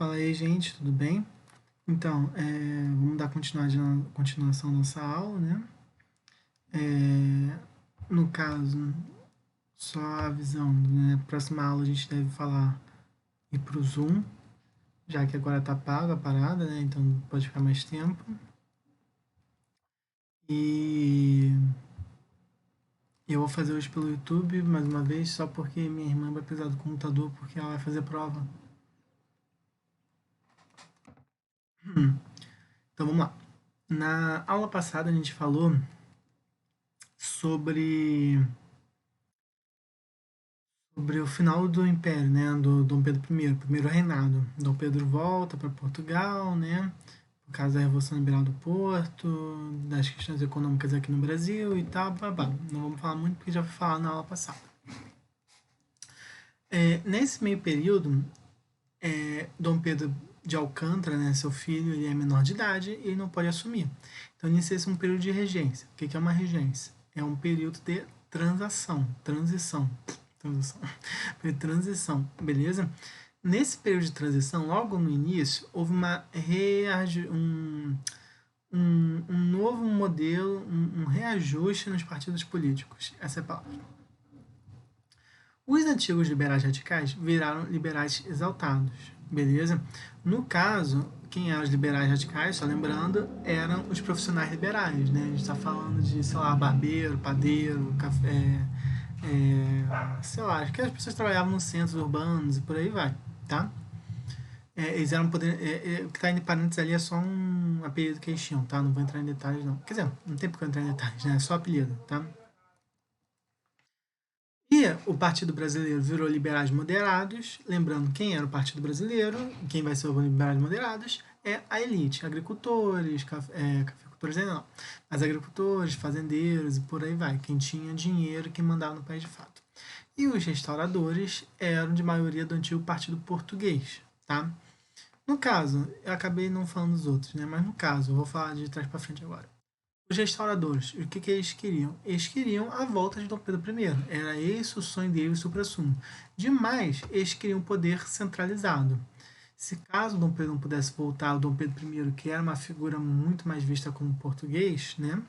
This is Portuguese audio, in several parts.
Fala aí, gente, tudo bem? Então, vamos dar continuação à nossa aula, né? No caso, só avisando, né? Próxima aula a gente deve falar ir pro Zoom, já que agora tá pago a parada, né? Então pode ficar mais tempo. E eu vou fazer hoje pelo YouTube, mais uma vez, só porque minha irmã vai precisar do computador, porque ela vai fazer prova. Então vamos lá. Na aula passada a gente falou sobre o final do Império, né, do Dom Pedro I, primeiro reinado. Dom Pedro volta para Portugal, né, por causa da Revolução Liberal do Porto, das questões econômicas aqui no Brasil e tal, babá. Não vamos falar muito porque já foi falado na aula passada. Nesse meio período, Dom Pedro de Alcântara, né, seu filho, ele é menor de idade e ele não pode assumir. Então, inicia-se um período de regência. O que é uma regência? É um período de transição, transição, beleza? Nesse período de transição, logo no início, houve um novo modelo, um reajuste nos partidos políticos. Essa é a palavra. Os antigos liberais radicais viraram liberais exaltados, beleza? No caso, quem eram os liberais radicais, só lembrando, eram os profissionais liberais, né? A gente está falando de, sei lá, barbeiro, padeiro, café, sei lá, acho que as pessoas trabalhavam nos centros urbanos e por aí vai, tá? Eles eram poder. O que está em parênteses ali é só um apelido que eles tinham, tá? Não vou entrar em detalhes, não. Quer dizer, não tem por que eu entrar em detalhes, né? É só apelido, tá? E o Partido Brasileiro virou Liberais Moderados. Lembrando quem era o Partido Brasileiro, quem vai ser os Liberais Moderados, é a elite. Agricultores, cafeicultores ainda não, mas agricultores, fazendeiros e por aí vai. Quem tinha dinheiro, quem mandava no país de fato. E os restauradores eram de maioria do antigo Partido Português, tá? No caso, eu acabei não falando dos outros, né? Mas no caso, eu vou falar de trás para frente agora. Os restauradores, o que eles queriam? Eles queriam a volta de Dom Pedro I. Era esse o sonho deles, o supra-sumo. Demais, eles queriam poder centralizado. Se caso Dom Pedro não pudesse voltar, o Dom Pedro I, que era uma figura muito mais vista como português, né?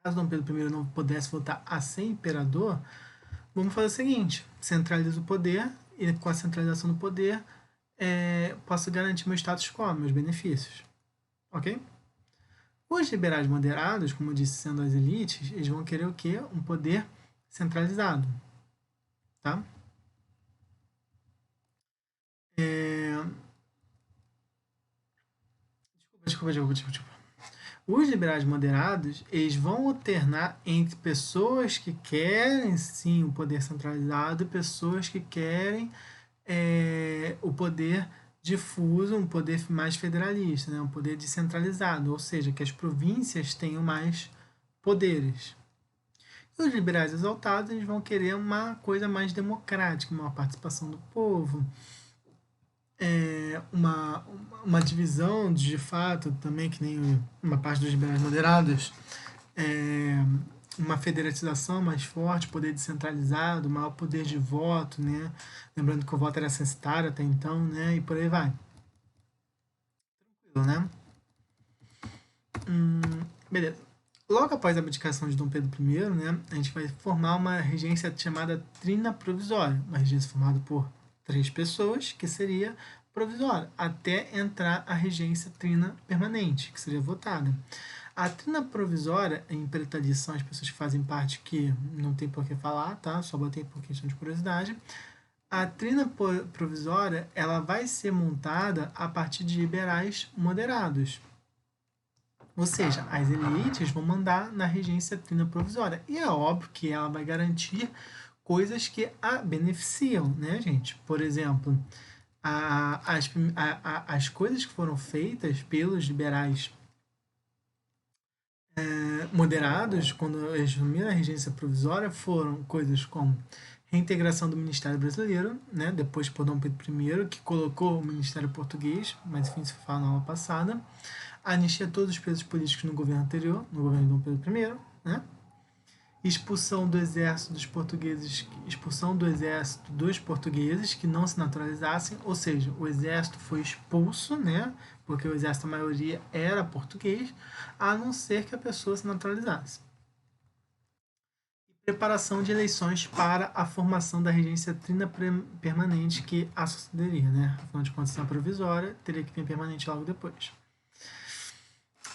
Caso Dom Pedro I não pudesse voltar a ser imperador, vamos fazer o seguinte: centraliza o poder e com a centralização do poder posso garantir meu status quo, meus benefícios. Ok? Os liberais moderados, como eu disse, sendo as elites, eles vão querer o quê? Um poder centralizado, tá? Desculpa. Os liberais moderados, eles vão alternar entre pessoas que querem, sim, o poder centralizado e pessoas que querem o poder difuso, um poder mais federalista, né? Um poder descentralizado, ou seja, que as províncias tenham mais poderes. E os liberais exaltados, eles vão querer uma coisa mais democrática, uma participação do povo, uma divisão de fato também, que nem uma parte dos liberais moderados, é, uma federatização mais forte, poder descentralizado, maior poder de voto, né? Lembrando que o voto era censitário até então, né? E por aí vai. Tranquilo, né? Beleza. Logo após a abdicação de Dom Pedro I, né, a gente vai formar uma regência chamada Trina Provisória, uma regência formada por 3 pessoas, que seria provisória, até entrar a regência Trina Permanente, que seria votada. A Trina Provisória, em pretalição, são as pessoas que fazem parte que não tem por que falar, tá? Só botei por questão de curiosidade. A Trina Provisória, ela vai ser montada a partir de liberais moderados. Ou seja, as elites vão mandar na regência trina provisória. E é óbvio que ela vai garantir coisas que a beneficiam, né, gente? Por exemplo, as coisas que foram feitas pelos liberais moderados, quando eles assumiram a regência provisória, foram coisas como reintegração do Ministério Brasileiro, né, depois por Dom Pedro I, que colocou o Ministério Português, mas enfim, isso foi falado na aula passada, anistia todos os presos políticos no governo anterior, no governo de Dom Pedro I, né, Expulsão do exército dos portugueses, expulsão do exército dos portugueses que não se naturalizassem, ou seja, o exército foi expulso, né? Porque o exército, a maioria, era português, a não ser que a pessoa se naturalizasse. Preparação de eleições para a formação da regência trina permanente que a sucederia, né? Afinal de contas, se é provisória, teria que vir permanente logo depois.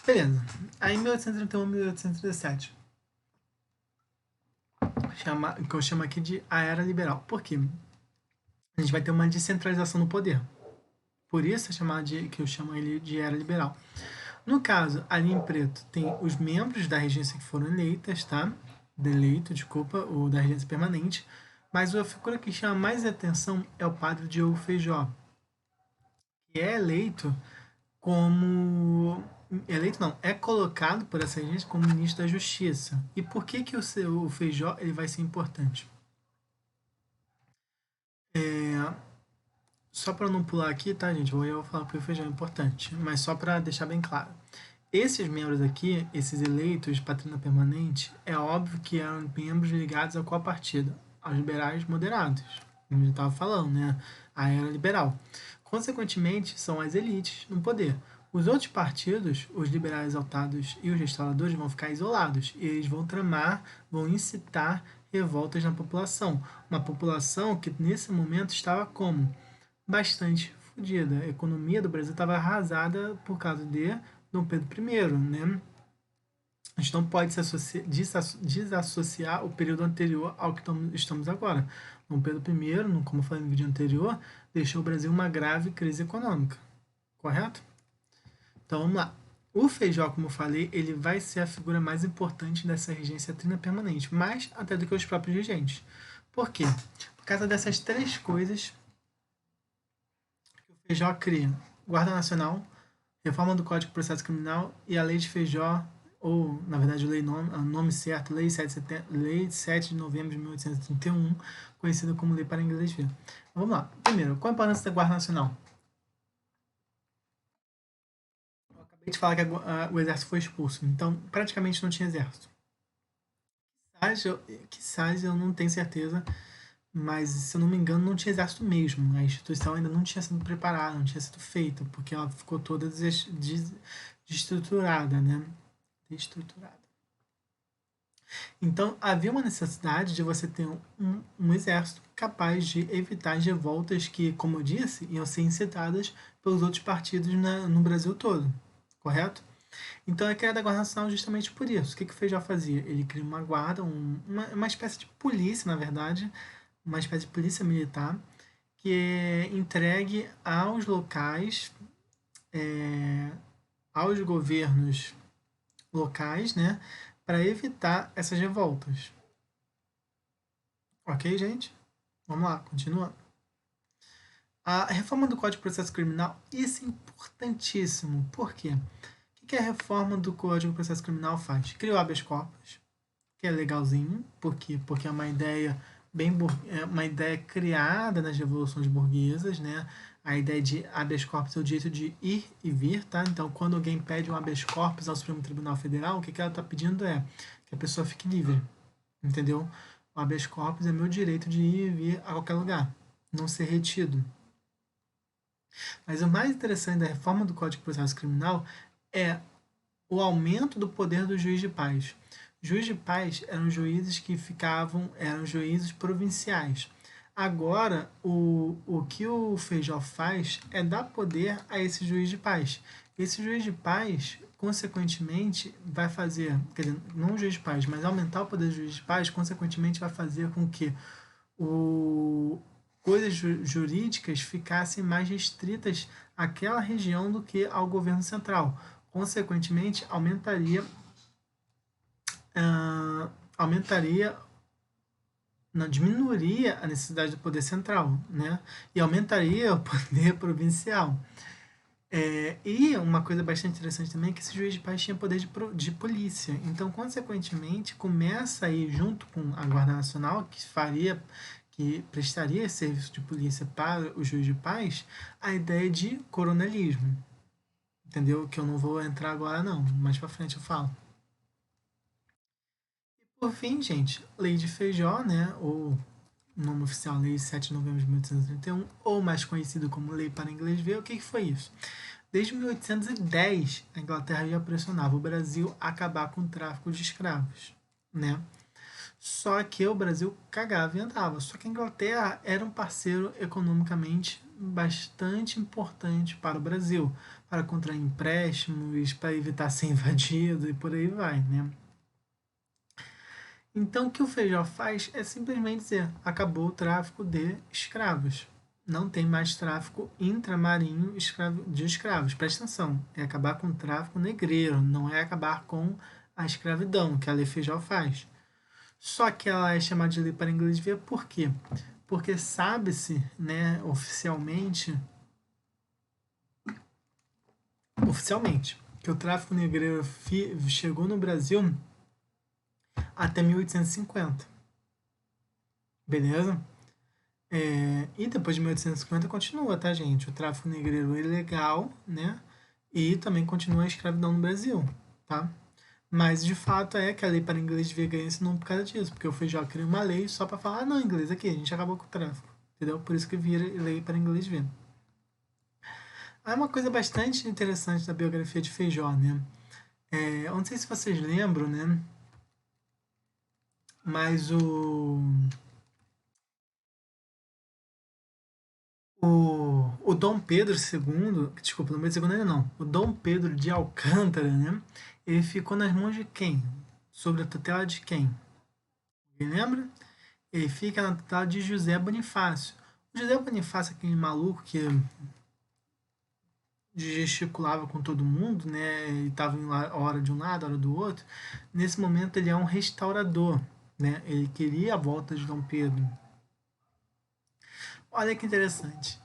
Beleza. Aí, 1831 1837. Que eu chamo aqui de a Era Liberal. Por quê? A gente vai ter uma descentralização do poder. Por isso é chamado que eu chamo ele de Era Liberal. No caso, ali em preto, tem os membros da regência que foram eleitas, tá? Desculpa, ou da regência permanente. Mas a figura que chama mais atenção é o padre Diogo Feijó, que é eleito como. Eleito não, é colocado por essa regência como ministro da Justiça. E por que, que o Feijó ele vai ser importante? Só para não pular aqui, tá, gente? Eu vou falar porque o Feijó é importante, mas só para deixar bem claro. Esses membros aqui, esses eleitos de patrina permanente, é óbvio que eram membros ligados a qual partido? Aos liberais moderados, como eu estava falando, né? A era liberal. Consequentemente, são as elites no poder. Os outros partidos, os liberais exaltados e os restauradores, vão ficar isolados e eles vão tramar, vão incitar revoltas na população. Uma população que nesse momento estava como? Bastante fodida. A economia do Brasil estava arrasada por causa de Dom Pedro I, né? A gente não pode desassociar o período anterior ao que estamos agora. Dom Pedro I, como eu falei no vídeo anterior, deixou o Brasil uma grave crise econômica. Correto? Então vamos lá. O Feijó, como eu falei, ele vai ser a figura mais importante dessa regência trina permanente, mais até do que os próprios regentes. Por quê? Por causa dessas três coisas que o Feijó cria: Guarda Nacional, reforma do Código de Processo Criminal e a Lei de Feijó, ou, na verdade, o nome certo, Lei 7 de novembro de 1831, conhecida como Lei para Inglês Ver. Vamos lá. Primeiro, qual a importância da Guarda Nacional? Eu acabei de falar que o exército foi expulso, então praticamente não tinha exército. Quizás eu não tenho certeza, mas se eu não me engano não tinha exército mesmo. A instituição ainda não tinha sido preparada, não tinha sido feita, porque ela ficou toda desestruturada, né? Destruturada. Então havia uma necessidade de você ter um exército capaz de evitar as revoltas que, como eu disse, iam ser incitadas pelos outros partidos no Brasil todo, correto? Então é criada a Guarda Nacional justamente por isso. O que o Feijó fazia? Ele cria uma guarda, uma espécie de polícia, na verdade, uma espécie de polícia militar, que é entregue aos locais, aos governos locais, né, para evitar essas revoltas. Ok, gente? Vamos lá, continuando. A reforma do Código de Processo Criminal, isso é importantíssimo. Por quê? O que a reforma do Código de Processo Criminal faz? Cria o habeas corpus, que é legalzinho. Por quê? Porque é uma ideia uma ideia criada nas revoluções burguesas, né? A ideia de habeas corpus é o direito de ir e vir, tá? Então, quando alguém pede um habeas corpus ao Supremo Tribunal Federal, o que ela está pedindo é que a pessoa fique livre, entendeu? O habeas corpus é meu direito de ir e vir a qualquer lugar, não ser retido. Mas o mais interessante da reforma do Código de Processo Criminal é o aumento do poder do juiz de paz. Juiz de paz eram juízes que eram juízes provinciais. Agora, o que o Feijó faz é dar poder a esse juiz de paz. Esse juiz de paz, consequentemente, vai fazer, quer dizer, não o juiz de paz, mas aumentar o poder do juiz de paz, consequentemente, vai fazer com que coisas jurídicas ficassem mais restritas àquela região do que ao governo central. Consequentemente, aumentaria, não, diminuiria a necessidade do poder central, né? E aumentaria o poder provincial. E uma coisa bastante interessante também é que esse juiz de paz tinha poder de polícia. Então, consequentemente, começa aí, junto com a Guarda Nacional, que prestaria esse serviço de polícia para o juiz de paz, a ideia de coronelismo. Entendeu? Que eu não vou entrar agora, não. Mais pra frente eu falo. Por fim, gente, Lei de Feijó, né, ou nome oficial Lei 7 de Novembro de 1831, ou mais conhecido como Lei para Inglês Ver, o que foi isso? Desde 1810, a Inglaterra já pressionava o Brasil a acabar com o tráfico de escravos, né? Só que o Brasil cagava e andava. Só que a Inglaterra era um parceiro economicamente bastante importante para o Brasil, para contrair empréstimos, para evitar ser invadido e por aí vai, né? Então, o que o Feijó faz é simplesmente dizer: acabou o tráfico de escravos. Não tem mais tráfico intramarinho de escravos. Presta atenção, é acabar com o tráfico negreiro, não é acabar com a escravidão, que a Lei Feijó faz. Só que ela é chamada de lei para inglês ver por quê? Porque sabe-se, né, oficialmente, que o tráfico negreiro chegou no Brasil até 1850. Beleza? E depois de 1850 continua, tá, gente? O tráfico negreiro ilegal, né? E também continua a escravidão no Brasil, tá? Mas de fato é que a lei para inglês ver ganha esse nome por causa disso, porque o Feijó criou uma lei só para falar: não, inglês aqui, a gente acabou com o tráfico, entendeu? Por isso que vira lei para inglês ver. Há uma coisa bastante interessante da biografia de Feijó, né? Eu não sei se vocês lembram, né? Mas o Dom Pedro II, desculpa, Dom Pedro II ainda não, o Dom Pedro de Alcântara, né? Ele ficou nas mãos de quem? Sob a tutela de quem? Alguém lembra? Ele fica na tutela de José Bonifácio. O José Bonifácio é aquele maluco que gesticulava com todo mundo, né? Ele estava em hora de um lado, hora do outro. Nesse momento ele é um restaurador, né? Ele queria a volta de Dom Pedro. Olha que interessante.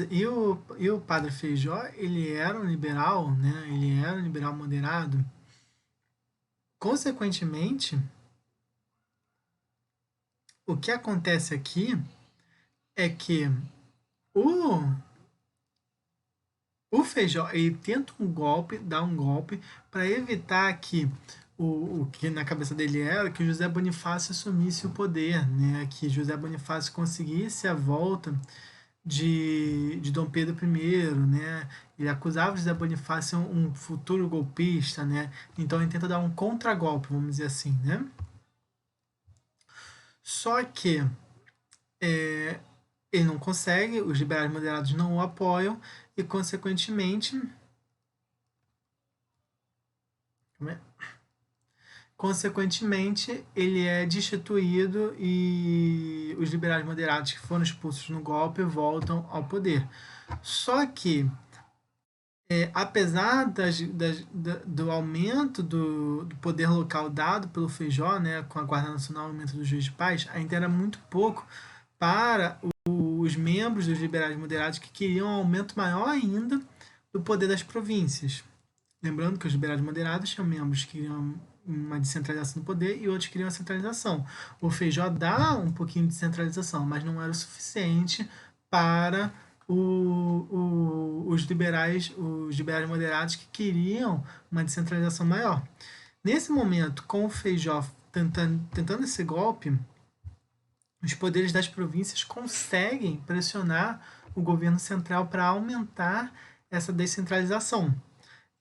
E o Padre Feijó, ele era um liberal, né? Ele era um liberal moderado. Consequentemente, o que acontece aqui é que o, o Feijó, ele tenta um golpe, dá um golpe, para evitar que o que na cabeça dele era que José Bonifácio assumisse o poder, né? Que José Bonifácio conseguisse a volta de Dom Pedro I, né? Ele acusava José Bonifácio um futuro golpista, né? Então ele tenta dar um contragolpe, vamos dizer assim, né? Só que ele não consegue, os liberais moderados não o apoiam e, consequentemente, ele é destituído e os liberais moderados que foram expulsos no golpe voltam ao poder. Só que apesar do aumento do poder local dado pelo Feijó, né, com a Guarda Nacional, o aumento do juiz de paz, ainda era muito pouco para os membros dos liberais moderados que queriam um aumento maior ainda do poder das províncias. Lembrando que os liberais moderados tinham membros que queriam uma descentralização do poder e outros queriam a centralização. O Feijó dá um pouquinho de centralização, mas não era o suficiente para os liberais moderados que queriam uma descentralização maior. Nesse momento, com o Feijó tentando esse golpe, os poderes das províncias conseguem pressionar o governo central para aumentar essa descentralização.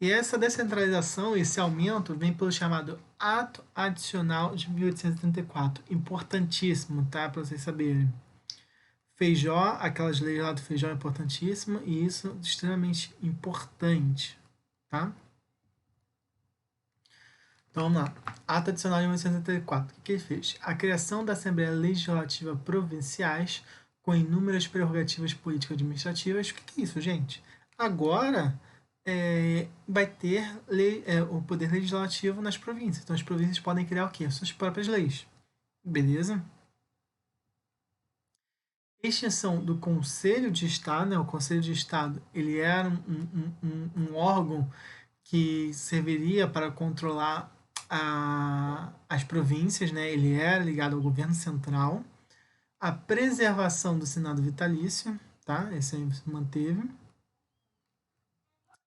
E essa descentralização, esse aumento, vem pelo chamado Ato Adicional de 1834. Importantíssimo, tá? Para vocês saberem. Feijó, aquelas leis lá do Feijó é importantíssimo e isso é extremamente importante, tá? Então vamos lá. Ato Adicional de 1974. O que ele fez? A criação da Assembleia Legislativa Provinciais com inúmeras prerrogativas político-administrativas. O que é isso, gente? Agora vai ter o poder legislativo nas províncias. Então as províncias podem criar o quê? Suas próprias leis. Beleza? Extinção do Conselho de Estado, né? O Conselho de Estado, ele era um órgão que serviria para controlar as províncias, né? Ele era ligado ao governo central. A preservação do Senado vitalício, tá? Esse aí se manteve.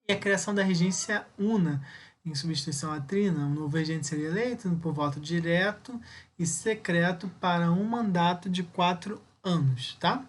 E a criação da regência una, em substituição à trina, o novo regente seria eleito por voto direto e secreto para um mandato de 4 anos, tá?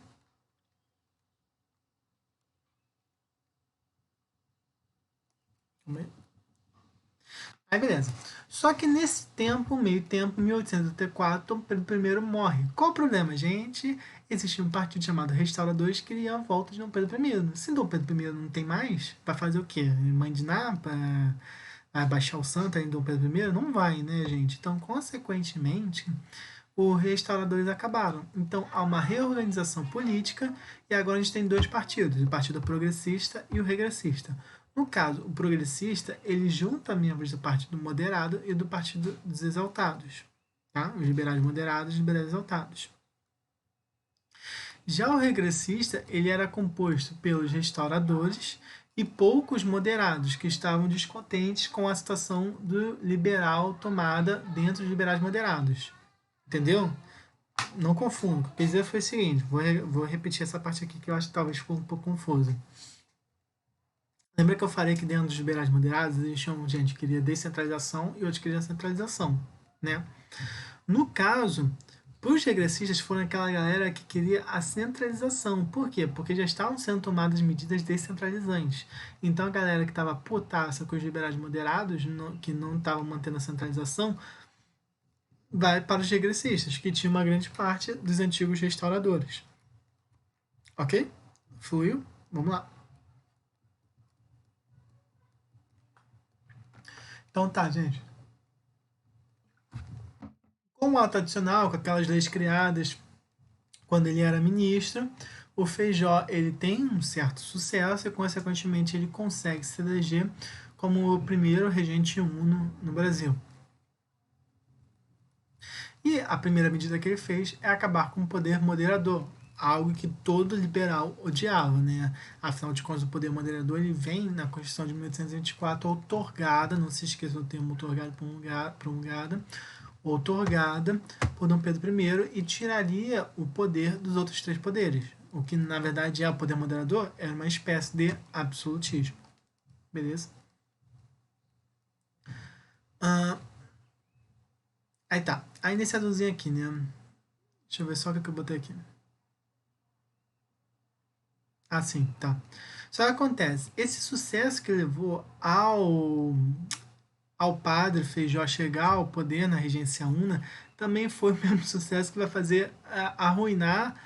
Aí beleza. Só que nesse tempo, meio tempo, 1884, Dom Pedro I morre. Qual o problema, gente? Existia um partido chamado Restauradores que queria a volta de Dom Pedro I. Se Dom Pedro I não tem mais, vai fazer o quê? Mandinar para baixar o santo em Dom Pedro I? Não vai, né, gente? Então, consequentemente, os restauradores acabaram. Então, há uma reorganização política e agora a gente tem dois partidos, o Partido Progressista e o Regressista. No caso, o progressista, ele junta membros do Partido Moderado e do Partido dos Exaltados. Tá? Os liberais moderados e os liberais exaltados. Já o regressista, ele era composto pelos restauradores e poucos moderados que estavam descontentes com a situação do liberal tomada dentro dos liberais moderados. Entendeu? Não confundo. O que eu quis dizer foi o seguinte, vou repetir essa parte aqui que eu acho que talvez ficou um pouco confusa. Lembra que eu falei que dentro dos liberais moderados existiam gente que queria descentralização e outros que queriam centralização, né? No caso, os regressistas foram aquela galera que queria a centralização. Por quê? Porque já estavam sendo tomadas medidas descentralizantes. Então a galera que estava putaça com os liberais moderados, que não estavam mantendo a centralização, vai para os regressistas, que tinham uma grande parte dos antigos restauradores. Ok? Fluiu? Vamos lá. Então tá, gente. Com o ato adicional, com aquelas leis criadas quando ele era ministro, o Feijó ele tem um certo sucesso e, consequentemente, ele consegue se eleger como o primeiro regente uno no Brasil. E a primeira medida que ele fez é acabar com o poder moderador, algo que todo liberal odiava, né? Afinal de contas, o poder moderador ele vem na Constituição de 1824 outorgada, não se esqueça do termo outorgada, promulgada, outorgada por Dom Pedro I e tiraria o poder dos outros três poderes. O que na verdade é o poder moderador, era uma espécie de absolutismo. Beleza? Ah, aí tá. Aí nesse azulzinho aqui, né? Deixa eu ver só o que eu botei aqui. Ah, sim, tá. Só que acontece, esse sucesso que levou ao padre Feijó chegar ao poder na regência una também foi o mesmo sucesso que vai fazer arruinar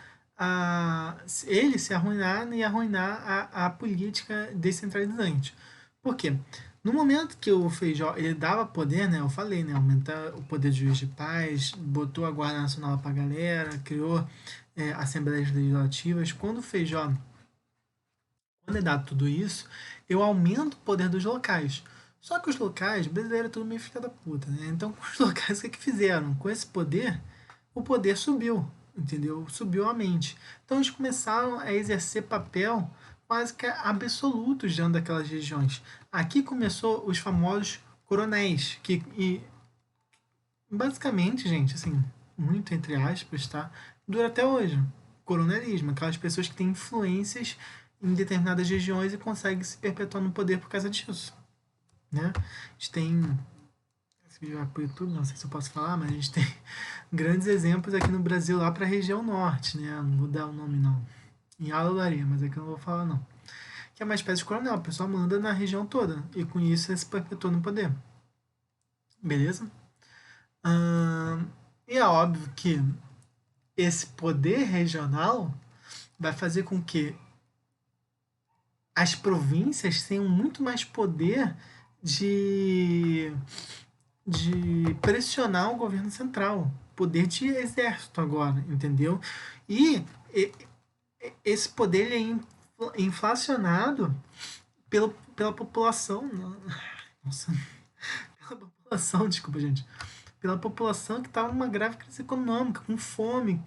ele se arruinar e arruinar a política descentralizante. Por quê? No momento que o Feijó ele dava poder, né, eu falei, né, aumentar o poder de juiz de paz, botou a Guarda Nacional pra galera, criou assembleias legislativas. Quando o Feijó quando é dado tudo isso, eu aumento o poder dos locais. Só que os locais, brasileiro é tudo meio filha da puta, né? Então, os locais, o que, que fizeram? Com esse poder, o poder subiu, entendeu? Subiu a mente. Então, eles começaram a exercer papel quase que absolutos dentro daquelas regiões. Aqui começou os famosos coronéis, que basicamente, gente, assim, muito entre aspas, tá? Dura até hoje. Coronelismo, aquelas pessoas que têm influências em determinadas regiões e conseguem se perpetuar no poder por causa disso, né? A gente tem, esse vídeo vai pro YouTube, não sei se eu posso falar, mas a gente tem grandes exemplos aqui no Brasil lá para a região norte, né? Não vou dar o nome não. Em Alolaria, mas aqui eu não vou falar não. Que é uma espécie de coronel, a pessoa manda na região toda e com isso ele se perpetua no poder. Beleza? E é óbvio que esse poder regional vai fazer com que as províncias tenham muito mais poder de, de pressionar o governo central. Poder de exército agora, entendeu? E esse poder é inflacionado pela população. Nossa, pela população, desculpa, gente. Pela população que estava numa grave crise econômica, com fome,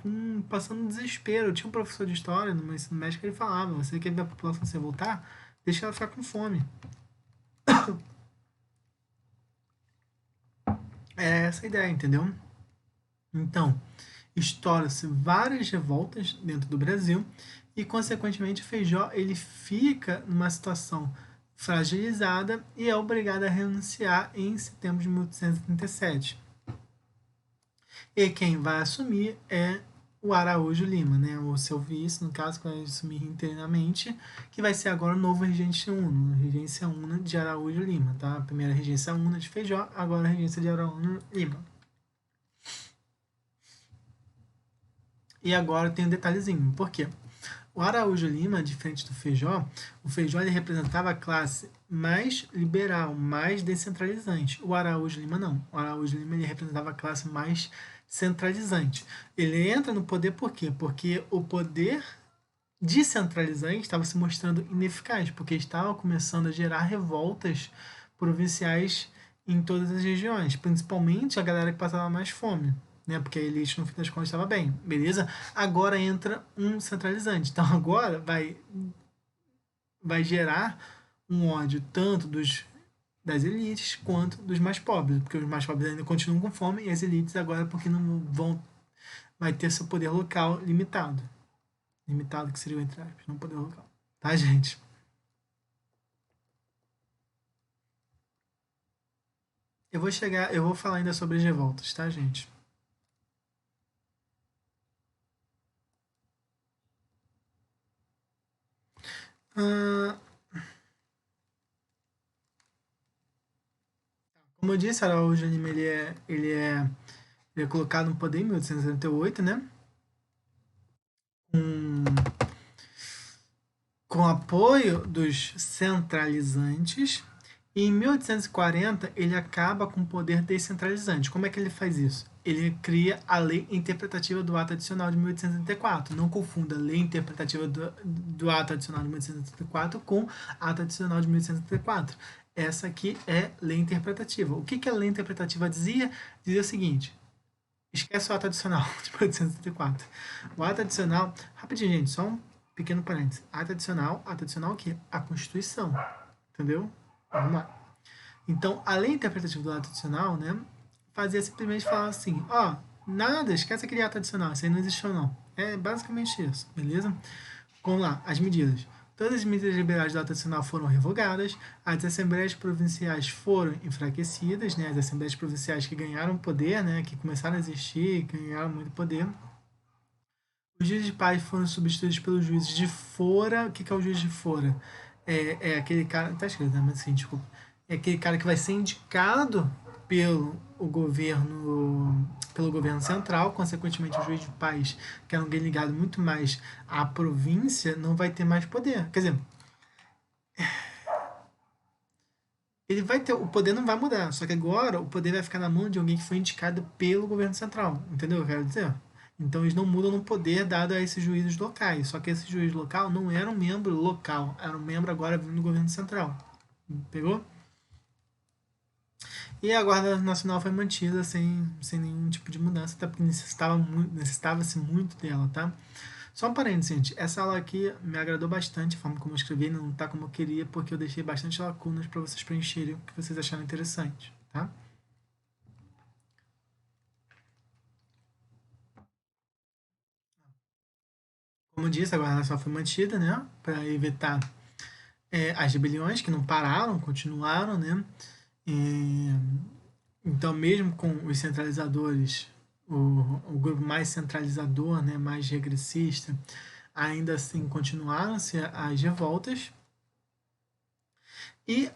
passando desespero. Eu tinha um professor de história no meu ensino médio que ele falava: você quer ver a população se voltar? Deixa ela ficar com fome. É essa a ideia, entendeu? Então, estoura-se várias revoltas dentro do Brasil e, consequentemente, o Feijó ele fica numa situação fragilizada e é obrigada a renunciar em setembro de 1837. E quem vai assumir é o Araújo Lima, né? O seu vice, no caso, que vai assumir interinamente, que vai ser agora o novo regente Uno, regência Una de Araújo Lima, tá? A primeira regência Una de Feijó, agora a regência de Araújo Lima. E agora tem um detalhezinho, por quê? O Araújo Lima, diferente do Feijó, o Feijó ele representava a classe mais liberal, mais descentralizante. O Araújo Lima não. O Araújo Lima ele representava a classe mais centralizante. Ele entra no poder por quê? Porque o poder descentralizante estava se mostrando ineficaz, porque estava começando a gerar revoltas provinciais em todas as regiões, principalmente a galera que passava mais fome, né? Porque a elite no fim das contas estava bem, beleza? Agora entra um centralizante, então agora vai gerar um ódio tanto das elites quanto dos mais pobres, porque os mais pobres ainda continuam com fome e as elites agora porque não vão vai ter seu poder local limitado. Limitado que seria o entre aspas, não poder local. Tá, gente? Eu vou falar ainda sobre as revoltas, tá, gente? Ah, como eu disse, Araújo Lima ele é colocado no poder em 1878, né? Com, com apoio dos centralizantes. E em 1840 ele acaba com o poder descentralizante. Como é que ele faz isso? Ele cria a lei interpretativa do ato adicional de 1884. Não confunda a lei interpretativa do ato adicional de 1884 com ato adicional de 1884. Essa aqui é lei interpretativa. O que, que a lei interpretativa dizia? Dizia o seguinte: esquece o ato adicional de 1884. O ato adicional, rapidinho, gente, só um pequeno parênteses. Ato adicional o quê? A Constituição. Entendeu? Vamos lá. Então, a lei interpretativa do ato adicional, né, fazia simplesmente falar assim, ó, nada, esquece aquele ato adicional, isso aí não existiu não. É basicamente isso, beleza? Vamos lá, as medidas. Todas as medidas liberais do ato adicional foram revogadas, as assembleias provinciais foram enfraquecidas, né, as assembleias provinciais que ganharam poder, né, que começaram a existir, que ganharam muito poder. Os juízes de paz foram substituídos pelos juízes de fora. O que, que é o juiz de fora? É aquele cara. Tá escrito, né? Mas assim, desculpa. É aquele cara que vai ser indicado pelo governo central, consequentemente o juiz de paz, que era alguém ligado muito mais à província, não vai ter mais poder. Quer dizer, ele vai ter. O poder não vai mudar. Só que agora o poder vai ficar na mão de alguém que foi indicado pelo governo central. Entendeu o que eu quero dizer? Então eles não mudam no poder dado a esses juízes locais. Só que esse juiz local não era um membro local, era um membro agora vindo do governo central. Pegou? E a Guarda Nacional foi mantida sem nenhum tipo de mudança, até porque necessitava-se muito dela, tá? Só um parênteses, gente. Essa aula aqui me agradou bastante, a forma como eu escrevi, não tá como eu queria, porque eu deixei bastante lacunas para vocês preencherem o que vocês acharam interessante, tá? Como eu disse, a Guarda Nacional foi mantida, né? Para evitar as rebeliões que não pararam, continuaram, né? É, então, mesmo com os centralizadores, o grupo mais centralizador, né, mais regressista, ainda assim continuaram-se as revoltas e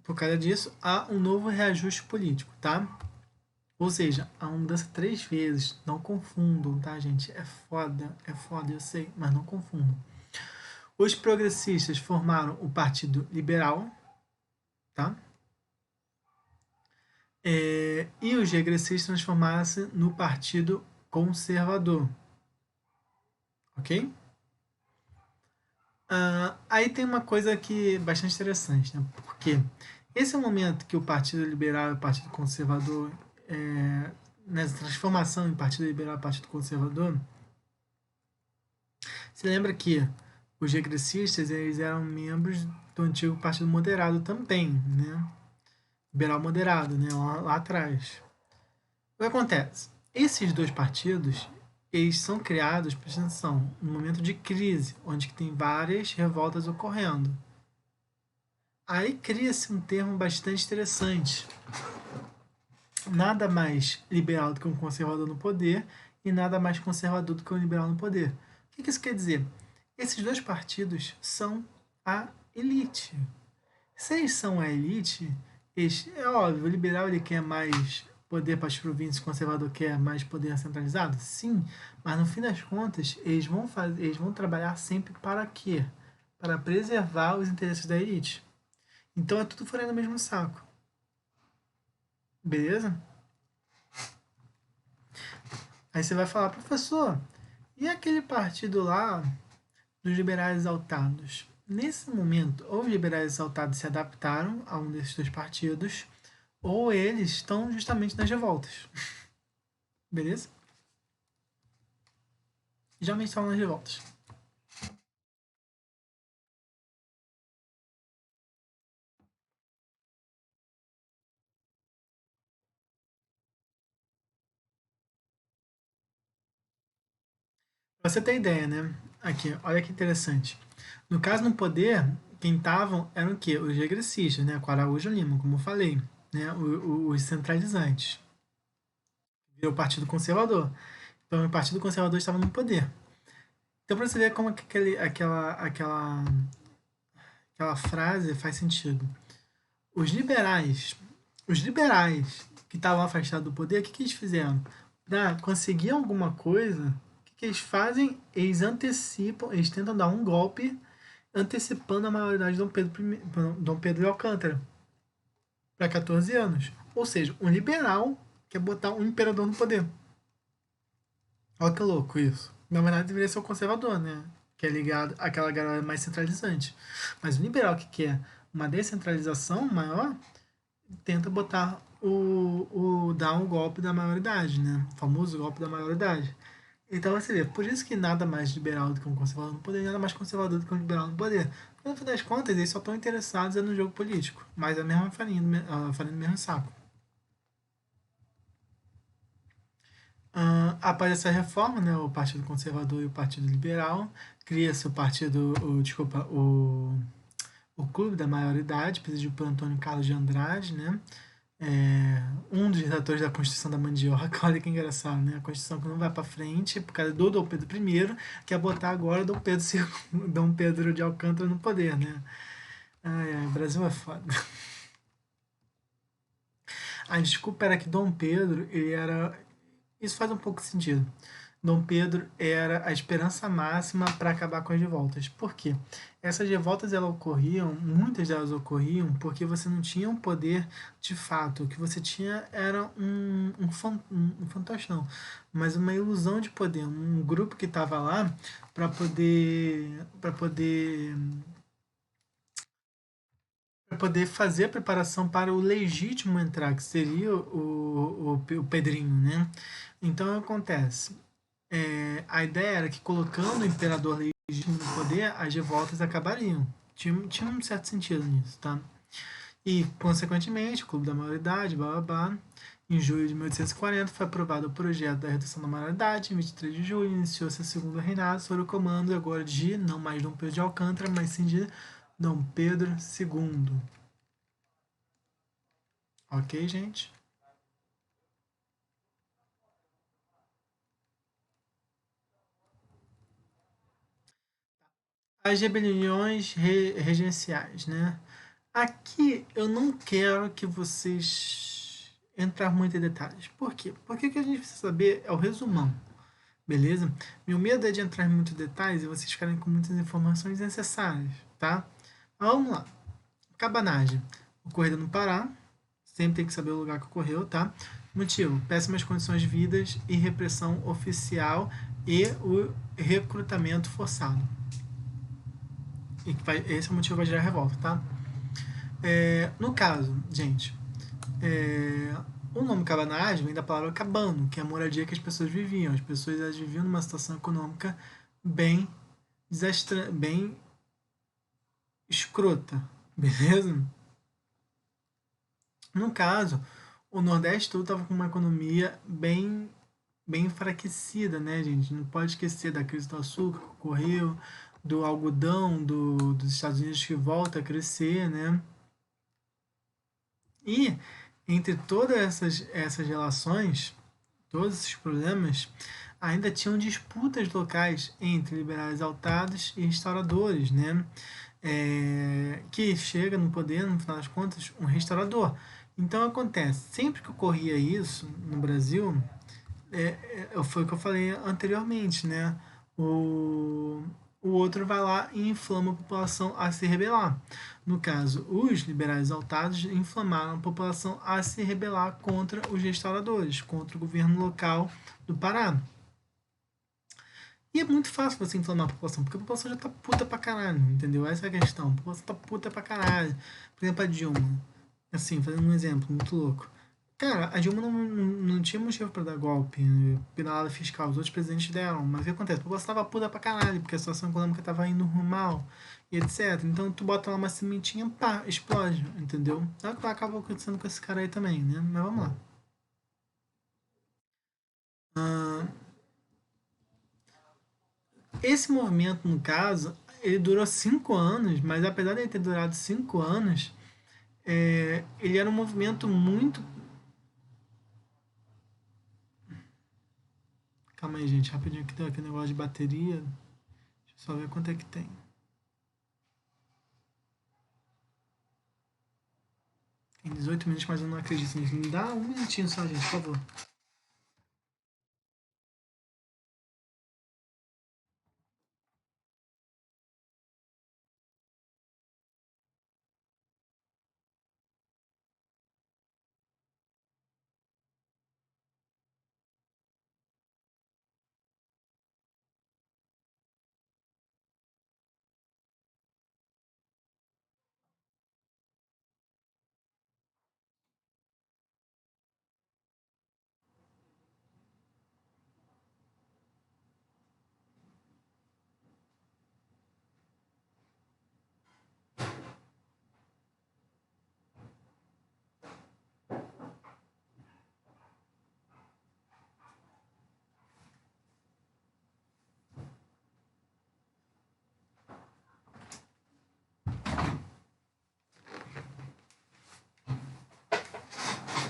por causa disso há um novo reajuste político, tá? Ou seja, há uma mudança 3 vezes. Não confundam, tá, gente? é foda, eu sei, mas não confundam. Os progressistas formaram o Partido Liberal, tá? E os regressistas transformaram-se no Partido Conservador, ok? Aí tem uma coisa que é bastante interessante, né? Porque esse é o momento que o Partido Liberal e o Partido Conservador, nessa transformação em Partido Liberal e Partido Conservador, se lembra que os regressistas eles eram membros do antigo Partido Moderado também, né? Liberal moderado, né? Lá atrás. O que acontece? Esses dois partidos, eles são criados, presta atenção, num momento de crise, onde tem várias revoltas ocorrendo. Aí cria-se um termo bastante interessante. Nada mais liberal do que um conservador no poder e nada mais conservador do que um liberal no poder. O que isso quer dizer? Esses dois partidos são a elite. Se eles são a elite, é óbvio, o liberal ele quer mais poder para as províncias, o conservador quer mais poder centralizado? Sim, mas no fim das contas, eles vão trabalhar sempre para quê? Para preservar os interesses da elite. Então é tudo fora no mesmo saco. Beleza? Aí você vai falar, professor, e aquele partido lá dos liberais exaltados? Nesse momento, ou os liberais exaltados se adaptaram a um desses dois partidos, ou eles estão justamente nas revoltas. Beleza? Geralmente estão nas revoltas. Pra você ter ideia, né? Aqui, olha que interessante. No caso, no poder, quem estavam eram o quê? Os regressistas, né? Com Araújo Lima, como eu falei. Né? Os centralizantes. Virou o Partido Conservador. Então, o Partido Conservador estava no poder. Então, para você ver como que aquela frase faz sentido. Os liberais, os liberais que estavam afastados do poder, o que eles fizeram? Para conseguir alguma coisa, o que eles fazem? Eles antecipam, eles tentam dar um golpe antecipando a maioridade de Dom Pedro de Alcântara para 14 anos. Ou seja, um liberal quer botar um imperador no poder. Olha que louco isso. Na verdade, deveria ser o conservador, né? Que é ligado àquela galera mais centralizante. Mas o liberal que quer uma descentralização maior tenta botar dar um golpe da maioridade, né? O famoso golpe da maioridade. Então você vê, por isso que nada mais liberal do que um conservador no poder, nada mais conservador do que um liberal no poder. Porque, no fim das contas, eles só estão interessados no jogo político. Mas é a mesma farinha do mesmo saco. Após essa reforma, né, o Partido Conservador e o Partido Liberal, cria-se o partido, desculpa, o Clube da Maioridade, presidido por Antônio Carlos de Andrade, né, um dos redatores da Constituição da Mandioca. Olha que engraçado, né, a Constituição que não vai para frente por causa do Dom Pedro I, quer botar agora Dom Pedro, Dom Pedro de Alcântara no poder, né. Ai, ai, o Brasil é foda. A desculpa era que Dom Pedro, ele era. Isso faz um pouco de sentido. Dom Pedro era a esperança máxima para acabar com as revoltas. Por quê? Essas revoltas elas ocorriam, muitas delas ocorriam porque você não tinha um poder de fato. O que você tinha era um fantoche, não, mas uma ilusão de poder. Um grupo que estava lá para poder fazer a preparação para o legítimo entrar, que seria o Pedrinho, né? Então acontece. A ideia era que colocando o imperador legítimo no poder, as revoltas acabariam. Tinha um certo sentido nisso, tá? E, consequentemente, o Clube da Maioridade, blá blá blá, em julho de 1840 foi aprovado o projeto da redução da maioridade. Em 23 de julho iniciou-se o segundo reinado sob o comando agora de não mais Dom Pedro de Alcântara, mas sim de Dom Pedro II. Ok, gente? As rebeliões regenciais, né? Aqui eu não quero que vocês entrar muito em detalhes. Por quê? Porque o que a gente precisa saber é o resumão, beleza? Meu medo é de entrar em muitos detalhes e vocês ficarem com muitas informações necessárias, tá? Mas vamos lá. Cabanagem. Ocorrida no Pará. Sempre tem que saber o lugar que ocorreu, tá? Motivo: péssimas condições de vidas e repressão oficial e o recrutamento forçado. Esse é o motivo que vai gerar revolta, tá? No caso, gente, o nome cabanagem vem da palavra cabano, que é a moradia que as pessoas viviam. As pessoas elas viviam numa situação econômica bem bem escrota, beleza? No caso, o Nordeste todo estava com uma economia bem enfraquecida, né, gente? Não pode esquecer da crise do açúcar que ocorreu, do algodão dos Estados Unidos que volta a crescer, né? E entre todas essas relações, todos esses problemas, ainda tinham disputas locais entre liberais exaltados e restauradores, né? Que chega no poder, no final das contas, um restaurador. Então acontece, sempre que ocorria isso no Brasil, foi o que eu falei anteriormente, né? O, o outro vai lá e inflama a população a se rebelar. No caso, os liberais exaltados inflamaram a população a se rebelar contra os restauradores, contra o governo local do Pará. E é muito fácil você inflamar a população, porque a população já tá puta pra caralho, entendeu? Essa é a questão. A população tá puta pra caralho. Por exemplo, a Dilma. Assim, fazendo um exemplo muito louco. Cara, a Dilma não tinha motivo pra dar golpe, né, penalada fiscal. Os outros presidentes deram. Mas o que acontece? A população tava puta pra caralho, porque a situação econômica tava indo mal e etc. Então tu bota lá uma sementinha, pá, explode, entendeu? É o que acaba acontecendo com esse cara aí também, né? Mas vamos lá. Ah, esse movimento, no caso, ele durou 5 anos, mas apesar de ele ter durado 5 anos, ele era um movimento muito. Calma aí, gente, rapidinho que tem aqui negócio de bateria. Deixa eu só ver quanto é que tem. Tem 18 minutos, mas eu não acredito nisso. Me dá um minutinho só, gente, por favor.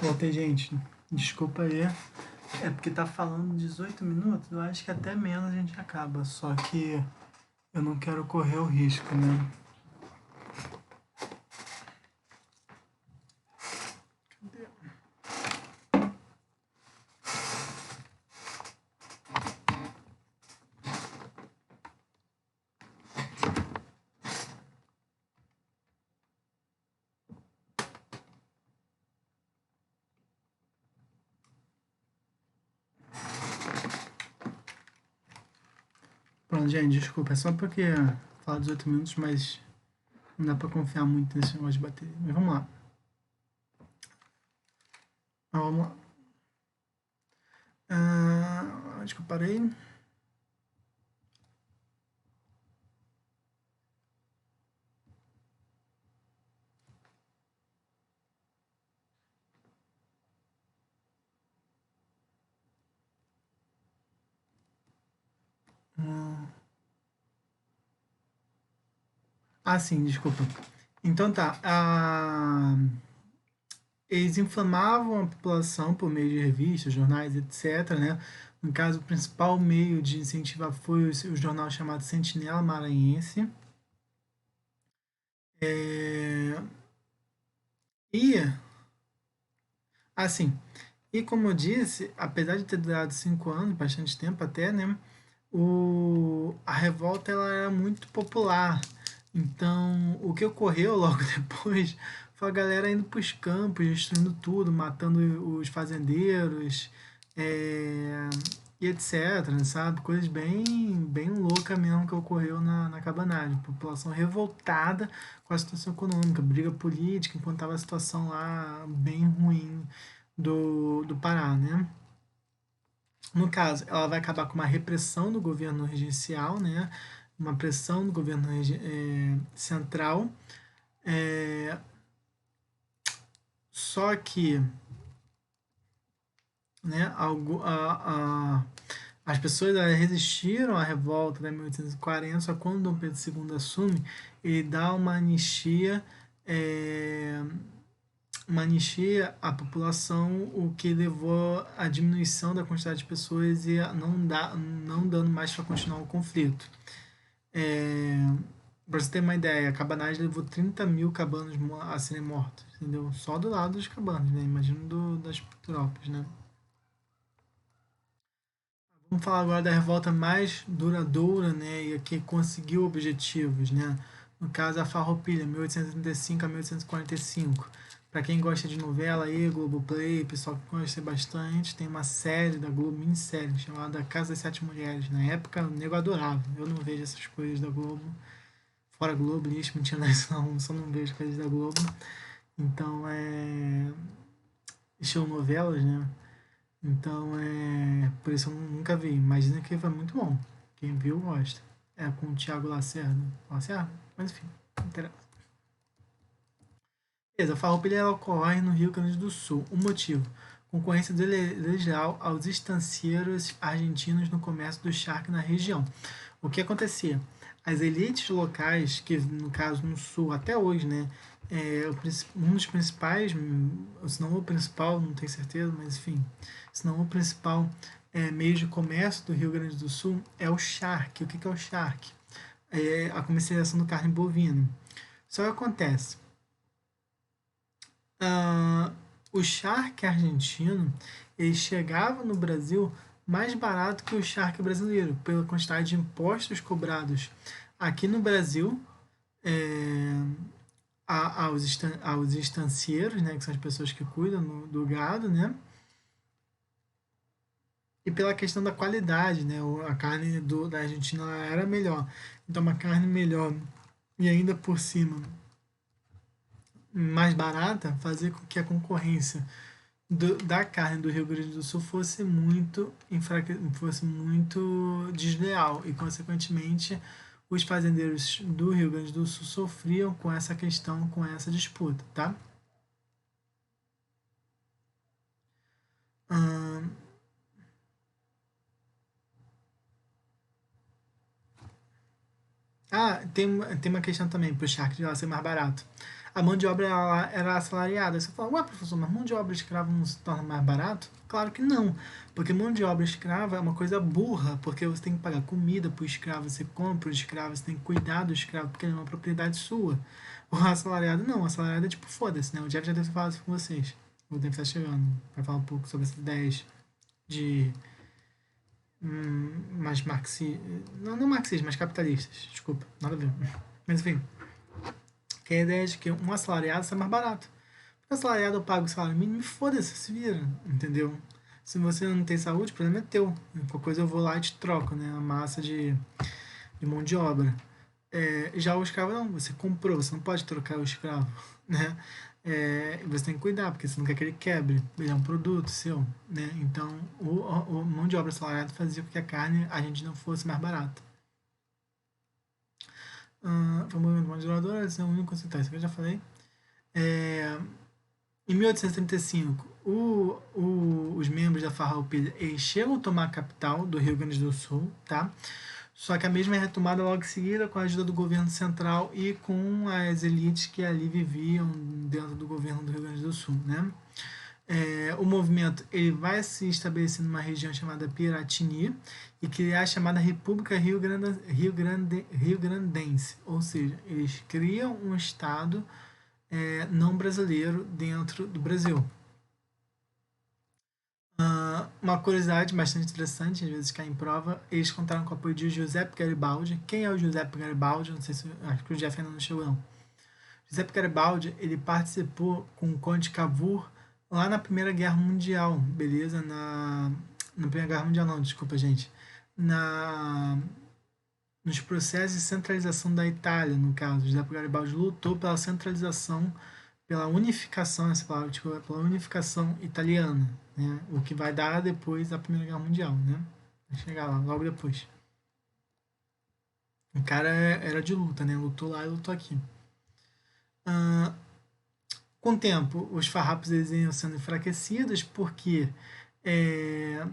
Voltei, gente. Desculpa aí. É porque tá falando 18 minutos, eu acho que até menos a gente acaba. Só que eu não quero correr o risco, né? Cadê? Pronto, gente, desculpa. É só porque fala 18 minutos, mas não dá pra confiar muito nesse negócio de bateria. Mas vamos lá. Vamos lá. Acho que eu parei. Hum. Sim, desculpa. Então tá. Eles inflamavam a população por meio de revistas, jornais, etc. Né? No caso, o principal meio de incentivar foi o jornal chamado Sentinela Maranhense. É, E, assim, e como eu disse, apesar de ter durado 5 anos, bastante tempo até, né? A revolta ela era muito popular. Então, o que ocorreu logo depois foi a galera indo para os campos, destruindo tudo, matando os fazendeiros, é, e etc, sabe? Coisas bem, bem loucas mesmo que ocorreu na cabanagem. População revoltada com a situação econômica, briga política, enquanto estava a situação lá bem ruim do Pará, né? No caso, ela vai acabar com uma repressão do governo regencial, né? Uma pressão do governo central. É, Só que, né, as pessoas resistiram à revolta de 1840, só quando Dom Pedro II assume, ele dá uma anistia é, uma anistia à população, o que levou à diminuição da quantidade de pessoas e a não dando mais para continuar o conflito. É, para você ter uma ideia, a cabanagem levou 30 mil cabanos a serem mortos, entendeu? Só do lado dos cabanos, né? Imagino das tropas, né? Vamos falar agora da revolta mais duradoura, né? E a que conseguiu objetivos, né? No caso, a Farroupilha, 1835 a 1845. Para quem gosta de novela aí, Globoplay, pessoal que gosta bastante, tem uma série da Globo, minissérie, chamada Casa das Sete Mulheres. Na época, o nego adorava. Eu não vejo essas coisas da Globo. Fora Globo, lixo, mentira, não, só não vejo coisas da Globo. Então, show novelas, né? Então, por isso eu nunca vi. Mas dizem que foi muito bom. Quem viu, gosta. É com o Thiago Lacerda. Lacerda? Mas enfim, não interessa. Beleza, a farroupilha ela ocorre no Rio Grande do Sul. O motivo? Concorrência desleal aos estancieiros argentinos no comércio do charque na região. O que acontecia? As elites locais, que no caso no sul até hoje, né, um dos principais, se não o principal, não tenho certeza, mas enfim, se não o principal meio de comércio do Rio Grande do Sul é o charque. O que é o charque? É a comercialização do carne bovina. Só que acontece, ah, o charque argentino ele chegava no Brasil mais barato que o charque brasileiro, pela quantidade de impostos cobrados aqui no Brasil é, aos estancieiros, né, que são as pessoas que cuidam do gado, né, e pela questão da qualidade, né, a carne da Argentina era melhor, então uma carne melhor e ainda por cima mais barata fazia com que a concorrência da carne do Rio Grande do Sul fosse muito desleal e, consequentemente, os fazendeiros do Rio Grande do Sul sofriam com essa questão, com essa disputa, tá? Hum, tem uma questão também para o charque de lá ser mais barato. A mão de obra era assalariada. Você fala, ué, professor, mas mão de obra escrava não se torna mais barato? Claro que não, porque mão de obra escrava é uma coisa burra, porque você tem que pagar comida para o escravo, você compra o escravo, você tem que cuidar do escravo, porque ele é uma propriedade sua. O assalariado não, o assalariado é tipo, foda-se, né? O Jeff já deve ter falado isso com vocês. Ou deve estar chegando para falar um pouco sobre essas ideias de mais marxistas, não marxistas, mas capitalistas, desculpa, nada a ver. Mas enfim, que é a ideia de que um assalariado sai mais barato. O assalariado eu pago o salário mínimo e foda-se, se vira, entendeu? Se você não tem saúde, o problema é teu. Qualquer coisa eu vou lá e te troco, né? A massa de mão de obra. Já o escravo não, você comprou, você não pode trocar o escravo, né? Você tem que cuidar, porque você não quer que ele quebre, ele é um produto seu, né? Então, o mão de obra assalariada fazia com que a carne a gente não fosse mais barata. Foi um movimento moderador, esse é o único conceito, isso que eu já falei. É, em 1835, os membros da Farroupilha eles chegam a tomar a capital do Rio Grande do Sul, tá? Só que a mesma é retomada logo em seguida com a ajuda do governo central e com as elites que ali viviam dentro do governo do Rio Grande do Sul, né? O movimento ele vai se estabelecer numa região chamada Piratini e criar a chamada República Rio Grandense, ou seja, eles criam um estado não brasileiro dentro do Brasil. Uma curiosidade bastante interessante, às vezes cai em prova, eles contaram com o apoio de Giuseppe Garibaldi. Quem é o Giuseppe Garibaldi? Não sei se acho que o Jeff ainda não chegou não. Giuseppe Garibaldi ele participou com o Conde Cavour lá na Primeira Guerra Mundial, beleza? Na Primeira Guerra Mundial não, desculpa gente, na nos processos de centralização da Itália, no caso, Giuseppe Garibaldi lutou pela centralização, pela unificação, essa palavra, tipo, pela unificação italiana, né? O que vai dar depois a Primeira Guerra Mundial, né? Vai chegar lá, logo depois. O cara era de luta, né? Lutou lá e lutou aqui. Ah, com o tempo, os farrapos eles iam sendo enfraquecidos porque é,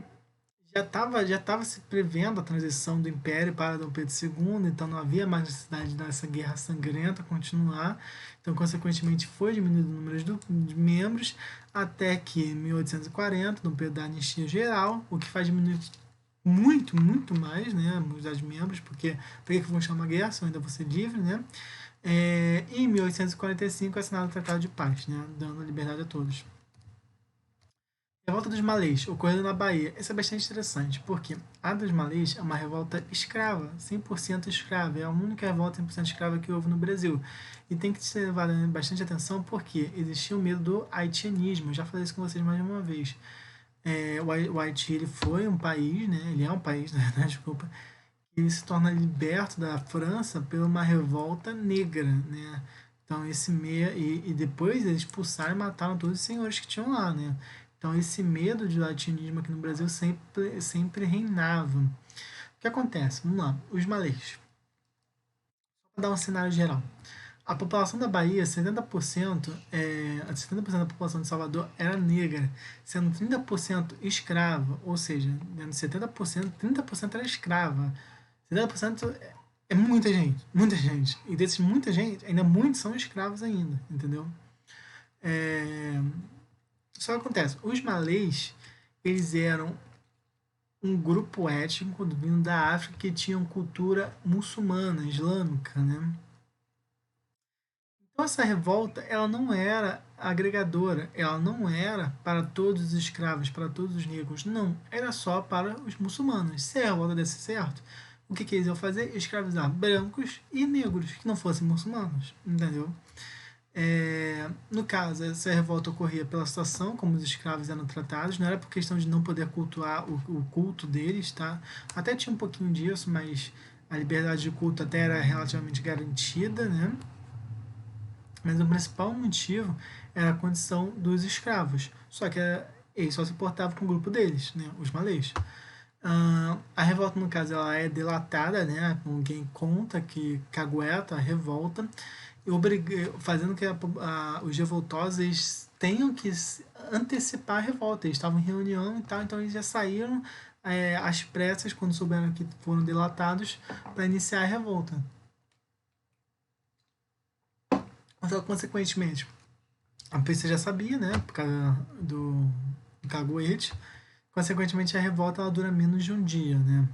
já tava se prevendo a transição do Império para Dom Pedro II, então não havia mais necessidade dessa guerra sangrenta continuar. Então, consequentemente, foi diminuído o número de membros, até que em 1840, Dom Pedro dá anistia geral, o que faz diminuir muito, muito mais, né, a quantidade de membros, porque para que vão chamar guerra se eu ainda vou ser livre, né? E em 1845 é assinado o Tratado de Paz, né, dando liberdade a todos. Revolta dos Malês, ocorrendo na Bahia. Isso é bastante interessante, porque a dos Malês é uma revolta escrava, 100% escrava. É a única revolta 100% escrava que houve no Brasil. E tem que ser levado bastante atenção porque existia o medo do haitianismo. Eu já falei isso com vocês mais de uma vez. O Haiti ele foi um país, né? Ele é um país, né? Desculpa. Ele se torna liberto da França por uma revolta negra, né? Então e depois eles expulsaram e mataram todos os senhores que tinham lá, né? Então esse medo de latinismo aqui no Brasil sempre reinava. O que acontece? Vamos lá, os malês. Só para dar um cenário geral. A população da Bahia, 70% da população de Salvador era negra, sendo 30% escrava, ou seja, dentro de 70%, 30% era escrava. 70% é muita gente, muita gente. E desses muita gente, ainda muitos são escravos ainda, entendeu? É... Só que acontece, os malês, eles eram um grupo étnico vindo da África que tinham cultura muçulmana, islâmica, né? Então essa revolta, ela não era agregadora, ela não era para todos os escravos, para todos os negros, não, era só para os muçulmanos. Se a revolta desse certo, o que eles iam fazer? Escravizar brancos e negros que não fossem muçulmanos, entendeu? No caso, essa revolta ocorria pela situação como os escravos eram tratados, não era por questão de não poder cultuar o culto deles, tá? Até tinha um pouquinho disso, mas a liberdade de culto até era relativamente garantida, né? Mas o principal motivo era a condição dos escravos. Só que eles só se portavam com o grupo deles, né, os malês. A revolta, no caso, ela é delatada, né, com quem conta que cagueta a revolta, e fazendo que os revoltosos tenham que antecipar a revolta. Eles estavam em reunião e tal, então eles já saíram às pressas, quando souberam que foram delatados, para iniciar a revolta. Então, consequentemente, a polícia já sabia, né, por causa do caguete. Consequentemente, a revolta ela dura menos de um dia, né?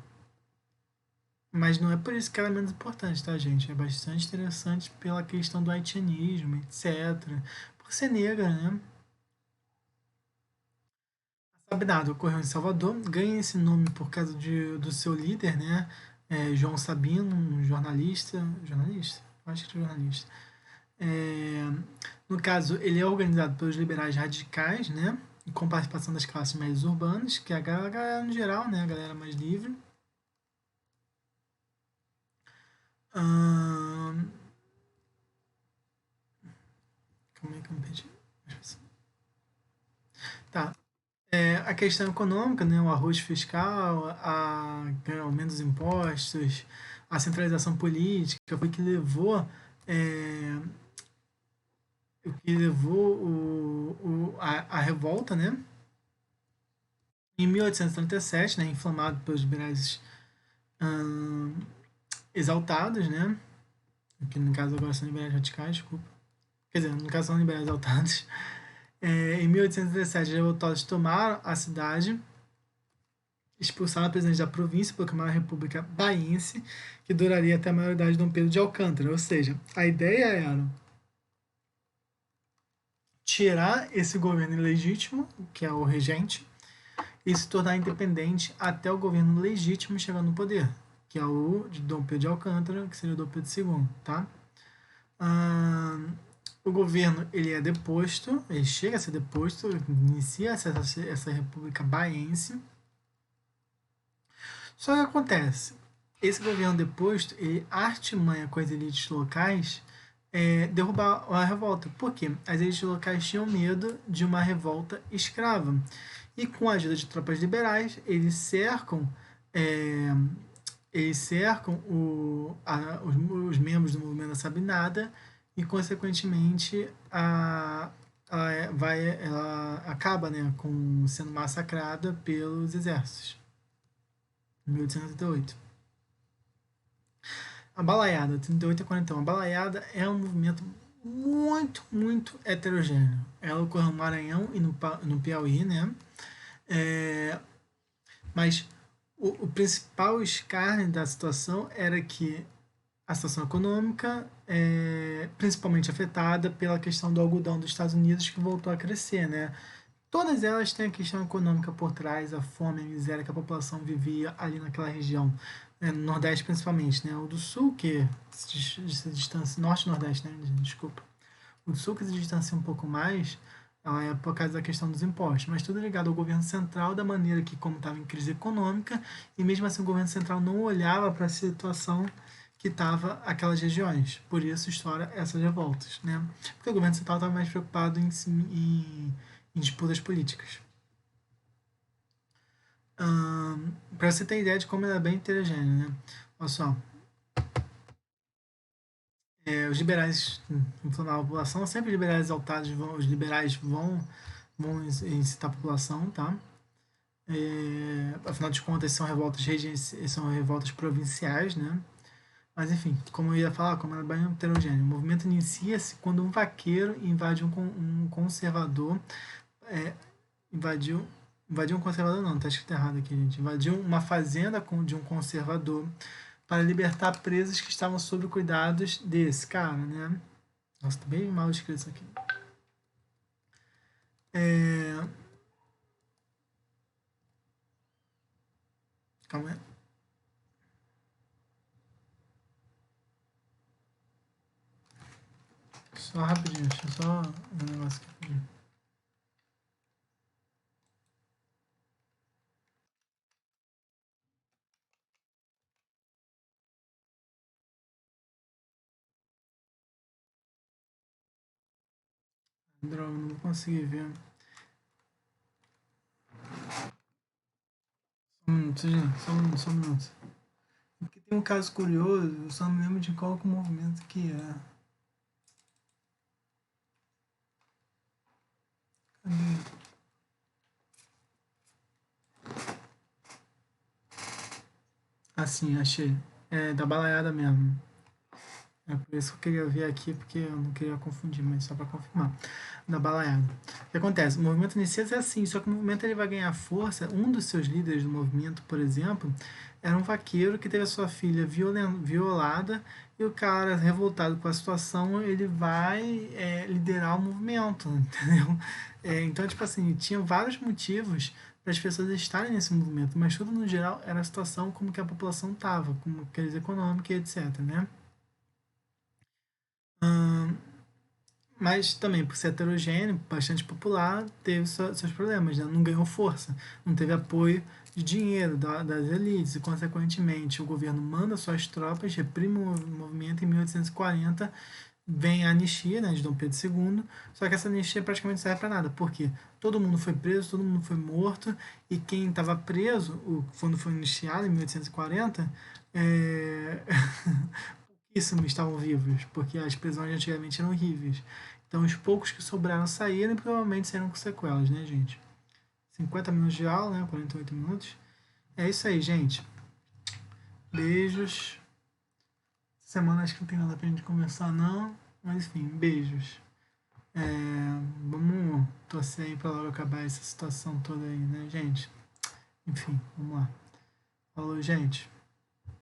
Mas não é por isso que ela é menos importante, tá, gente? É bastante interessante pela questão do haitianismo, etc. Por ser negra, né? A Sabinada ocorreu em Salvador, ganha esse nome por causa do seu líder, né? João Sabino, um jornalista. Jornalista? Acho que é jornalista. É, no caso, ele é organizado pelos liberais radicais, né? Com participação das classes médias urbanas, que é a galera no geral, né? A galera mais livre. Ahn, Calma aí que eu me perdi. Tá. A questão econômica, né? O arroz fiscal, aumento dos impostos, a centralização política foi é, o que levou a revolta, né? Em 1837, né, inflamado pelos liberais hum, exaltados, né? Que no caso agora são liberais radicais, desculpa. Quer dizer, no caso são liberais exaltados. Em 1817, os revoltosos tomaram a cidade, expulsaram o presidente da província, proclamaram a República Baense, que duraria até a maioridade de Dom Pedro de Alcântara. Ou seja, a ideia era tirar esse governo ilegítimo, que é o regente, e se tornar independente até o governo legítimo chegar no poder, que é o de Dom Pedro de Alcântara, que seria o Dom Pedro II, tá? Ah, o governo ele é deposto, ele chega a ser deposto, inicia essa república baense. Só que acontece, esse governo deposto, ele artimanha com as elites locais derrubar a revolta. Por quê? As elites locais tinham medo de uma revolta escrava. E com a ajuda de tropas liberais, é, eles cercam os membros do movimento da Sabinada e, consequentemente, ela acaba, né, sendo massacrada pelos exércitos. em 1888. A balaiada, 38 a 41. A balaiada é um movimento muito, muito heterogêneo. Ela ocorreu no Maranhão e no Piauí, né? É, mas o principal escárnio da situação era que a situação econômica é principalmente afetada pela questão do algodão dos Estados Unidos que voltou a crescer, né? Todas elas têm a questão econômica por trás, a fome, a miséria que a população vivia ali naquela região, né, no Nordeste principalmente, né? O do Sul que se distancia, Norte e Nordeste, né? Desculpa. O do Sul que se distancia um pouco mais é por causa da questão dos impostos, mas tudo ligado ao governo central, da maneira que, como estava em crise econômica, e mesmo assim o governo central não olhava para a situação que estava aquelas regiões. Por isso estoura essas revoltas, né? Porque o governo central estava mais preocupado em disputas políticas. Para você ter ideia de como ela é bem heterogênea, né? Olha só, os liberais inflamar a população, sempre os liberais exaltados, os liberais vão incitar a população, tá? Afinal de contas, são revoltas provinciais, né? Mas enfim, como eu ia falar, como ela é bem heterogênea, o movimento inicia-se quando um vaqueiro invade um conservador, é, invadiu, invadiu um conservador não, tá escrito errado aqui, gente, invadiu uma fazenda de um conservador para libertar presos que estavam sob cuidados desse cara, né? Nossa, tá bem mal escrito isso aqui. É... Calma aí. Só rapidinho, deixa eu só um negócio aqui rapidinho. Droga, não vou conseguir ver. Só um minuto, gente, só um minuto. Porque tem um caso curioso, eu só não lembro de qual que o movimento que é. Cadê? Assim, achei. É da balaiada mesmo. É por isso que eu queria ver aqui, porque eu não queria confundir, mas só para confirmar. Da balaiada. O que acontece? O movimento inicia é assim, só que o movimento ele vai ganhar força. Um dos seus líderes do movimento, por exemplo, era um vaqueiro que teve a sua filha violada e o cara, revoltado com a situação, ele vai liderar o movimento, entendeu? Então, tipo assim, tinha vários motivos para as pessoas estarem nesse movimento, mas tudo no geral era a situação como que a população estava, como crise econômica e etc, né? Ahn, mas também, por ser heterogêneo, bastante popular, teve seus problemas, né? Não ganhou força, não teve apoio de dinheiro das elites, e, consequentemente, o governo manda suas tropas, reprime o movimento em 1840, vem a anistia, né, de Dom Pedro II, só que essa anistia praticamente não serve para nada, porque todo mundo foi preso, todo mundo foi morto, e quem estava preso, quando foi anistiado, em 1840, é... pouquíssimos estavam vivos, porque as prisões antigamente eram horríveis. Então, os poucos que sobraram saíram e provavelmente saíram com sequelas, né, gente? 50 minutos de aula, né? 48 minutos. É isso aí, gente. Beijos. Semana acho que não tem nada pra gente conversar, não. Mas enfim, beijos. É, vamos torcer aí pra logo acabar essa situação toda aí, né, gente? Enfim, vamos lá. Falou, gente.